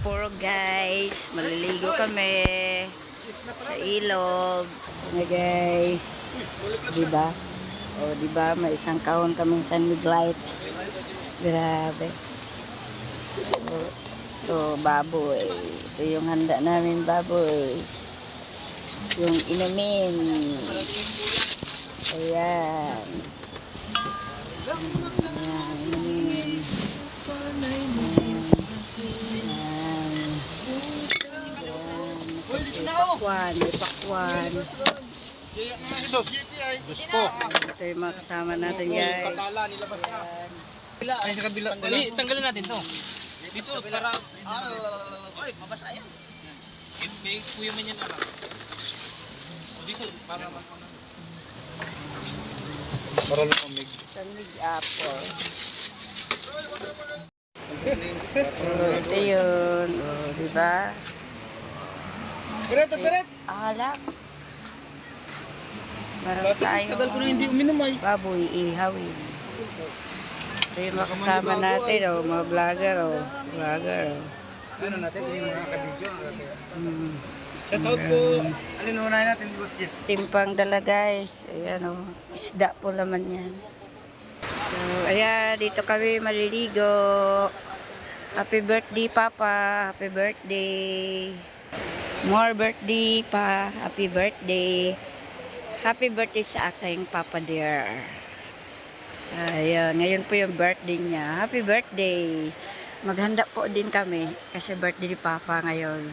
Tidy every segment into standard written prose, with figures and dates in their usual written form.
Mampuro guys. Maliligo kami sa ilog. Na guys. Diba? O diba may isang kahon kaming sunlight. Grabe. Ito baboy. Ito yung handa namin baboy. Yung inumin. Ayan. Ayan, inumin. Pakwan, pakwan. Ito yung mga kasama natin guys. Ay, sa kabila. Tanggalin natin to. Dito, para... Ay, mabasa yan. May kuya man yan na lang. Dito, para... Para lumamig. Samig apple. Ito yun. O, diba? Piret! Alak. Meron tayo. Tagal ko na hindi uminom ay. Baboy, ihawin. Ito yung mga kasama natin, o. Mga vlogger, o. Vlogger, o. Ano natin? Yung mga kabidyo. Shoutout po. Alin unahin natin, Boss Jeff? Timpang dala, guys. Ayan, o. Isda po laman yan. So, ayan, dito kami maliligo. Happy birthday, Papa. Happy birthday. More birthday pa. Happy birthday. Happy birthday sa aking Papa dear. Ayan, ngayon po yung birthday niya. Happy birthday. Maghanda po din kami kasi birthday ni Papa ngayon.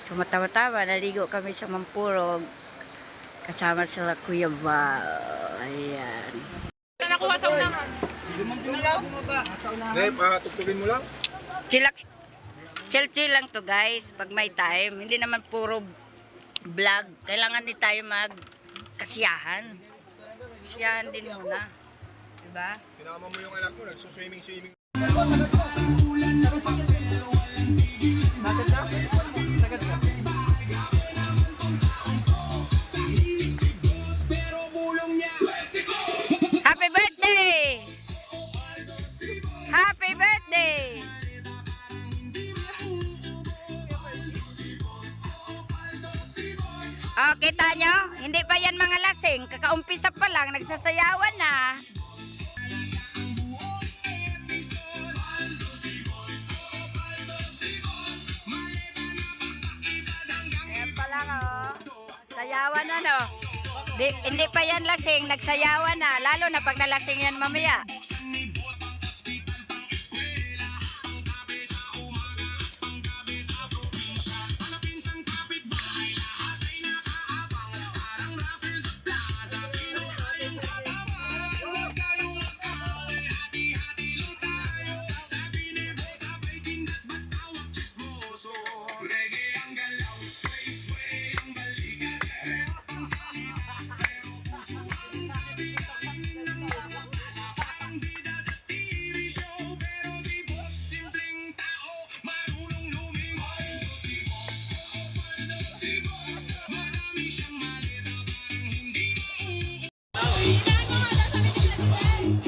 So matawa-tawa, naligo kami sa Mampurog. Kasama sila Kuya Val. Ayan. Nakuha sa unahan. Tutugin mo lang. Chill lang to guys, pag may time. Hindi naman puro vlog. Kailangan din tayo magkasiyahan. Kasiyahan din muna. Diba? Pinakama mo yung anak mo, nagsuswimming. Happy birthday! Happy birthday! Oh, kita nyo? Hindi pa yan mga lasing. Kakaumpisa pa lang, nagsasayawan na. Ayan pa lang, oh. Sayawan na, no? Hindi pa yan lasing, nagsayawan na. Lalo na pag nalasing yan mamaya.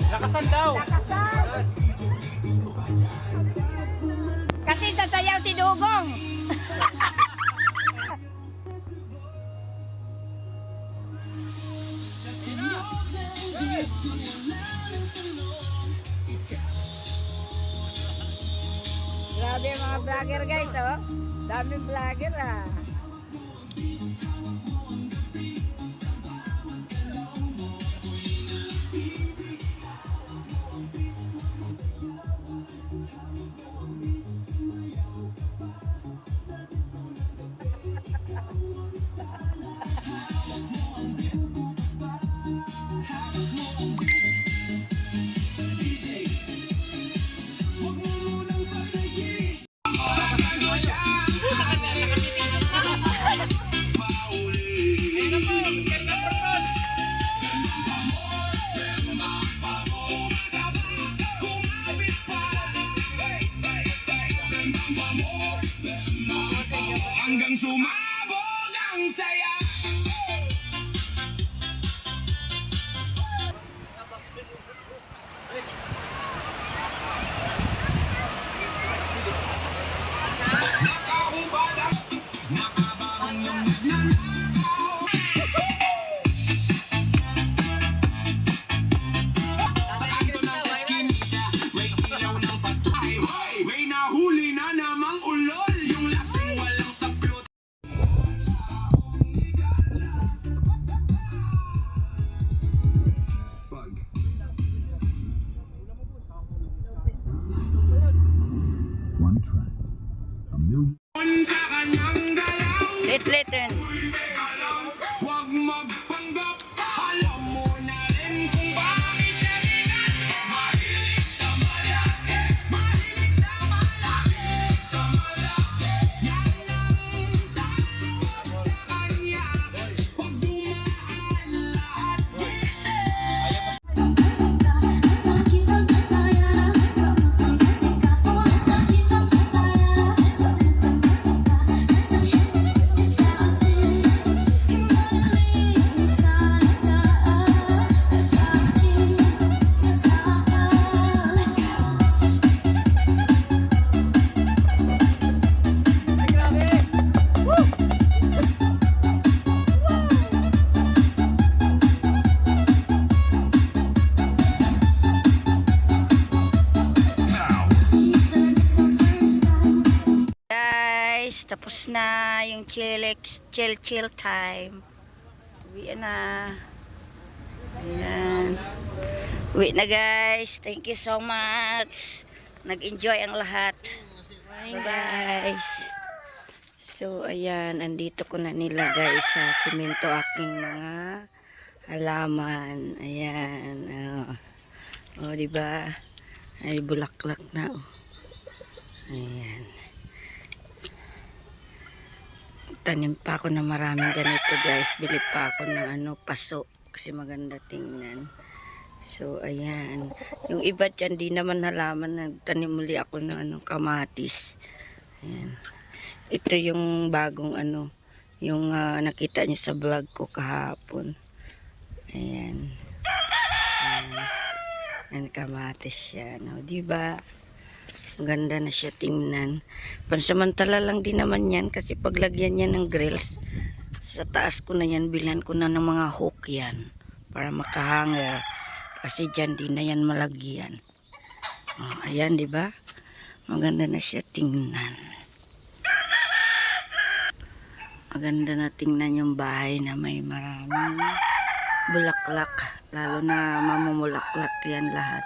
Lakasan daw. Kasi sasayaw si Dugong. Grabe mga vlogger guys, oh. Daming vlogger, ah. Hanggang sumabog ang saya. track. A million. Sa kanyang galaw, Litlitin. huwag magpanggap. Alam mo na rin kung bakit siya sikat. Mahilig sa malaki, mahilig sa malaki, sa malaki. Yan ang tawag sa kanya. Pag dumaan lahat busy. Guys, tapos na yung chill time. Uwi na. Ayan. Uwi na guys. Thank you so much. Nag-enjoy ang lahat. Bye guys. So ayan, andito ko na nilagay sa simento aking mga halaman. Ayan. Oh, diba? Ay bulaklak na. Oh. Ayan. Tanim pa ako na maraming ganito guys. Bili pa ako ng paso kasi maganda tingnan. So ayan, yung iba dyan di naman halaman, nagtanim muli ako ng kamatis. Ayan. Ito yung bagong yung nakita nyo sa vlog ko kahapon. Ayan. Ayan, kamatis siya, no? Diba? Ganda na siya tingnan. Pansamantala lang din naman yan kasi paglagyan niya ng grills, sa taas ko na yan, bilhan ko na ng mga hook yan para makahanger. Kasi dyan di na yan malagyan. Oh, ayan, di ba? Maganda na siya tingnan. Maganda na tingnan yung bahay na may maraming bulaklak. Lalo na mamumulaklak yan lahat.